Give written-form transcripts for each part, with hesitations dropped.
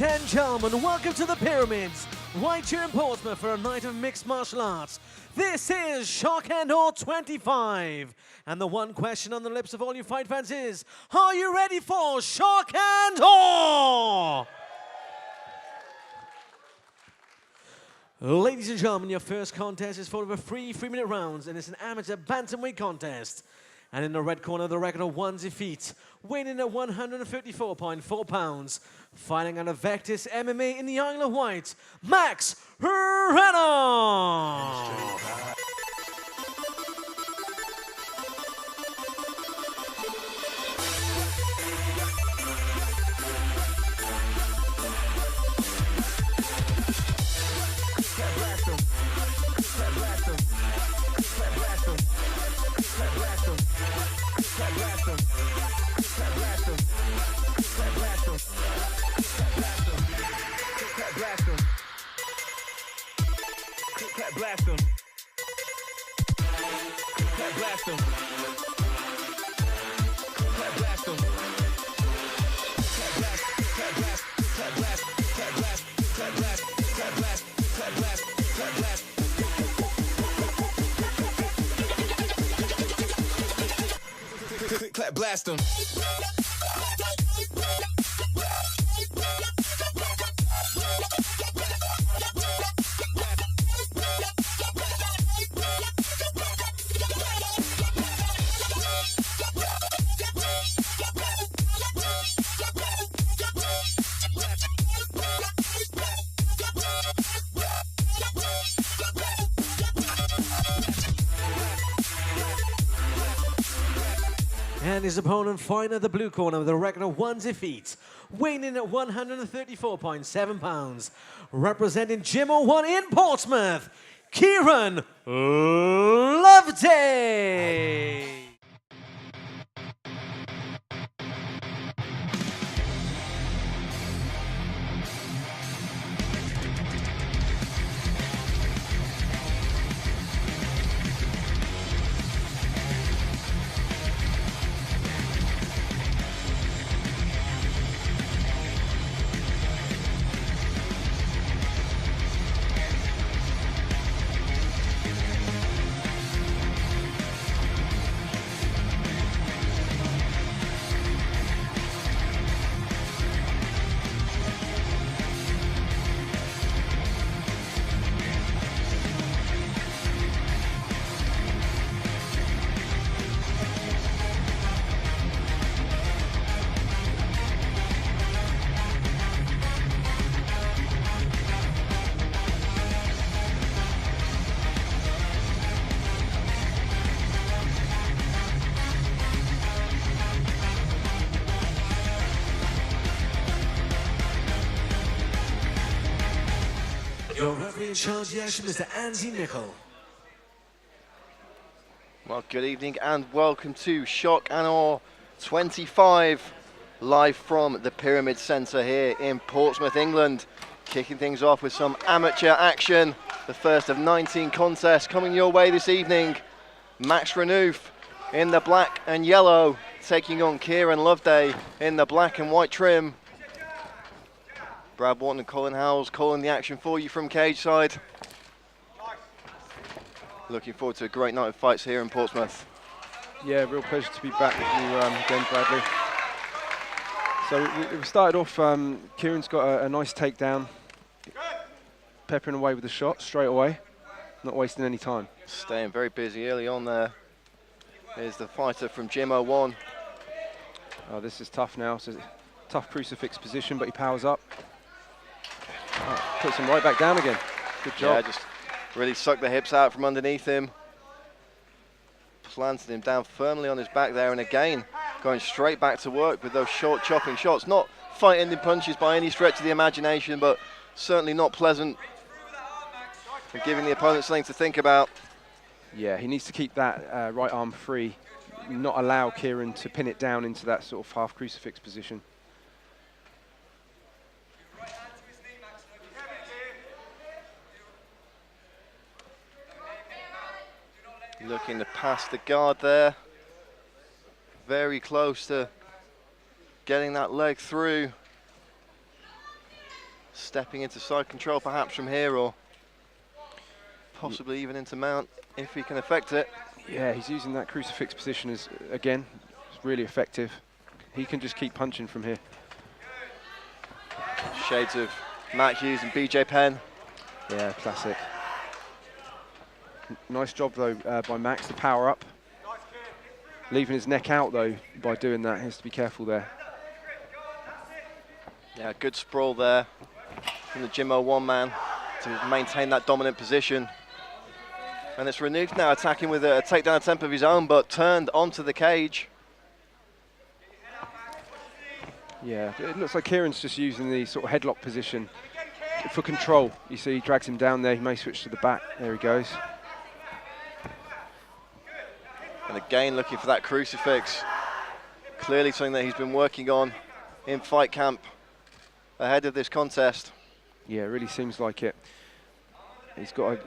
and gentlemen, welcome to the Pyramids, right here in Portsmouth for a night of mixed martial arts. This is Shock and Awe 25. And the one question on the lips of all you fight fans is, are you ready for Shock and Awe? Ladies and gentlemen, your first contest is followed by three 3-minute rounds, and it's an amateur bantamweight contest. And in the red corner, the record of 1 defeat, weighing in at 134.4 pounds, fighting under Vectis MMA in the Isle of Wight, Max Renouf. Blast him. Blast him. Blast him. Blast him. And his opponent fighting at the blue corner with a record of 1 defeat, weighing in at 134.7 pounds, representing Gym 01 in Portsmouth, Keiran Loveday. Your referee in charge of the action, Mr. Andy Nicol. Well, good evening and welcome to Shock and Awe 25, live from the Pyramid Centre here in Portsmouth, England. Kicking things off with some amateur action. The first of 19 contests coming your way this evening. Max Renouf in the black and yellow, taking on Keiran Loveday in the black and white trim. Brad Wharton and Colin Howells calling the action for you from cage side. Looking forward to a great night of fights here in Portsmouth. Yeah, real pleasure to be back with you again, Bradley. So we started off, Kieran's got a nice takedown, peppering away with the shot straight away, not wasting any time. Staying very busy early on there. Here's the fighter from Gym 01. Oh, this is tough now. So tough crucifix position, but he powers up. Oh, puts him right back down again. Good job. Yeah, just really sucked the hips out from underneath him. Planted him down firmly on his back there, and again, going straight back to work with those short chopping shots. Not fight-ending punches by any stretch of the imagination, but certainly not pleasant. And giving the opponent something to think about. Yeah, he needs to keep that right arm free, not allow Keiran to pin it down into that sort of half crucifix position. Looking to pass the guard there. Very close to getting that leg through. stepping into side control perhaps from here, or possibly even into mount if he can affect it. Yeah, he's using that crucifix position as, again, it's really effective. He can just keep punching from here. Shades of Matt Hughes and BJ Penn. Yeah, classic. Nice job though by Max to power up. Leaving his neck out though by doing that. He has to be careful there. Yeah, good sprawl there from the Jimmo one man to maintain that dominant position. And it's Renouf now attacking with a takedown attempt of his own, but turned onto the cage. Yeah, it looks like Keiran's just using the sort of headlock position for control. You see, he drags him down there. He may switch to the back. There he goes. And again, looking for that crucifix. Clearly something that he's been working on in fight camp ahead of this contest. Yeah, it really seems like it. He's got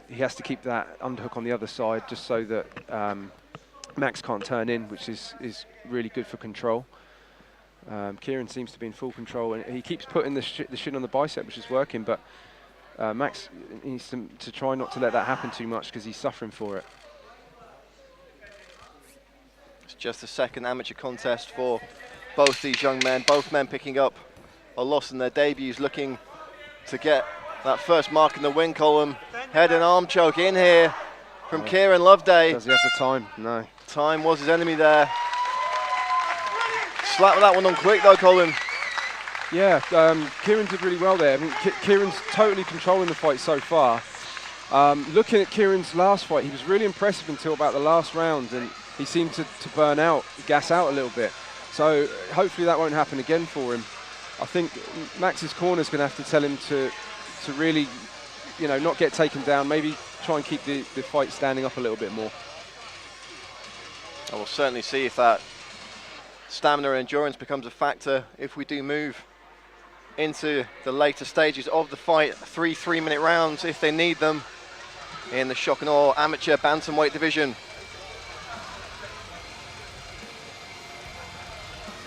he has to keep that underhook on the other side just so that Max can't turn in, which is really good for control. Keiran seems to be in full control, and he keeps putting the shin on the bicep, which is working, but Max needs to try not to let that happen too much because he's suffering for it. It's just the second amateur contest for both these young men, both men picking up a loss in their debuts, looking to get that first mark in the win column. Head and arm choke in here from Keiran Loveday. Does he have the time? No. Time was his enemy there. Slap that one on quick though, Colin. Yeah, Keiran did really well there. I mean, Keiran's totally controlling the fight so far. Looking at Keiran's last fight, he was really impressive until about the last round, and he seemed to burn out, gas out a little bit. So hopefully that won't happen again for him. I think Max's corner's going to have to tell him to really, you know, not get taken down, maybe try and keep the fight standing up a little bit more. I will certainly see if that stamina and endurance becomes a factor if we do move into the later stages of the fight. 3 3-minute rounds if they need them in the shock and awe amateur bantamweight division.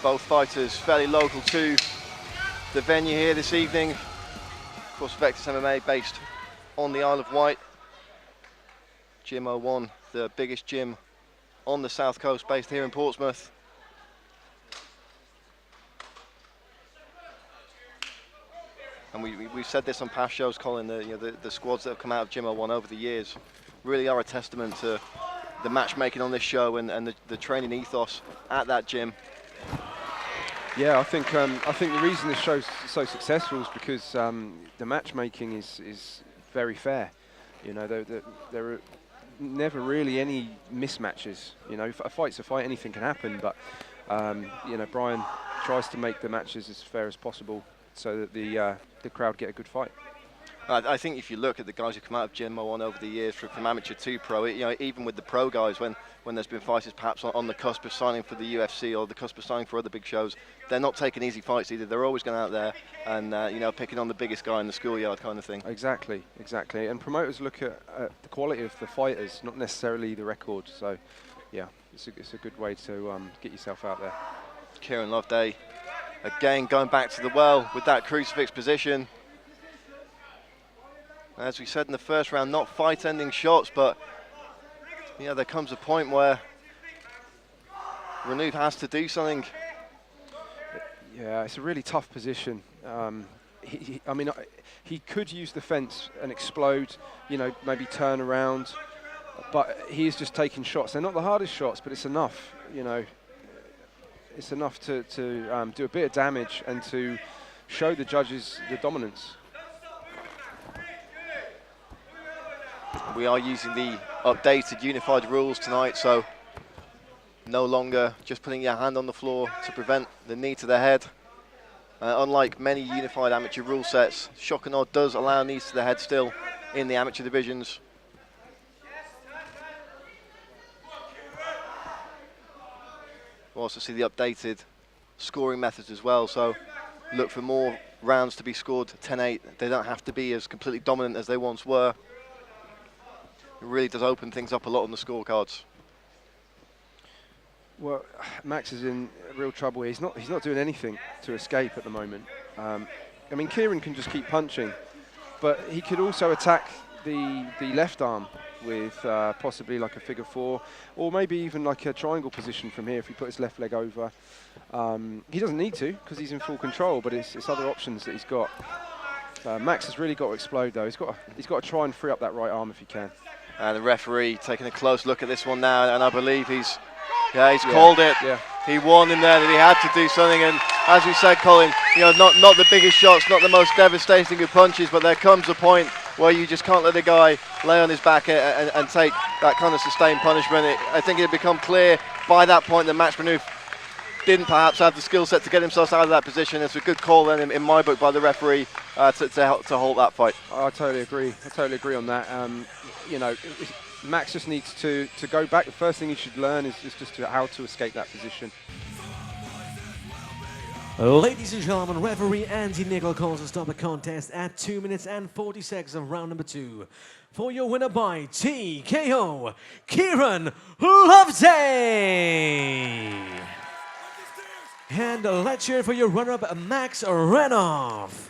Both fighters fairly local to the venue here this evening. Of course, Vectis MMA based on the Isle of Wight. Gym 01, the biggest gym on the south coast, based here in Portsmouth. And we've said this on past shows, Colin, the squads that have come out of Gym 01 over the years really are a testament to the matchmaking on this show and the training ethos at that gym. Yeah, I think the reason this show's so successful is because the matchmaking is very fair. You know, there are never really any mismatches. You know, a fight's a fight, anything can happen, but you know, Brian tries to make the matches as fair as possible so that the crowd get a good fight. I think if you look at the guys who come out of Gym 01 over the years, from amateur to pro, you know, even with the pro guys, when there's been fighters perhaps on the cusp of signing for the UFC or the cusp of signing for other big shows, they're not taking easy fights either. They're always going out there and you know, picking on the biggest guy in the schoolyard kind of thing. Exactly. And promoters look at the quality of the fighters, not necessarily the record. So, yeah, it's a good way to get yourself out there. Keiran Loveday, again going back to the well with that crucifix position. As we said in the first round, not fight-ending shots, but you know, there comes a point where Renouf has to do something. Yeah, it's a really tough position. I mean, he could use the fence and explode, you know, maybe turn around, but he is just taking shots. They're not the hardest shots, but it's enough, you know. It's enough to do a bit of damage and to show the judges the dominance. We are using the updated unified rules tonight, so no longer just putting your hand on the floor to prevent the knee to the head. Unlike many unified amateur rule sets, shock and awe does allow knees to the head still in the amateur divisions. We'll also see the updated scoring methods as well, so look for more rounds to be scored 10-8. They don't have to be as completely dominant as they once were. It really does open things up a lot on the scorecards. Well, Max is in real trouble here. He's not doing anything to escape at the moment. I mean, Keiran can just keep punching, but he could also attack the left arm with possibly like a figure four, or maybe even like a triangle position from here if he put his left leg over. He doesn't need to because he's in full control, but it's other options that he's got. Max has really got to explode though. He's got to try and free up that right arm if he can. And the referee taking a close look at this one now, and I believe he's called it. Yeah. He warned him there that he had to do something, and as we said, Colin, you know, not the biggest shots, not the most devastating of punches, but there comes a point where you just can't let a guy lay on his back and take that kind of sustained punishment. I think it had become clear by that point that Max Renouf didn't perhaps have the skill set to get himself out of that position. It's a good call then in my book by the referee to hold that fight. I totally agree. I totally agree on that. You know, Max just needs to go back. The first thing he should learn is just how to escape that position. Ladies and gentlemen, referee Andy Nicol calls to stop the contest at 2 minutes and 40 seconds of round number 2. For your winner by TKO, Keiran Loveday. And let's cheer for your runner-up, Max Renouf.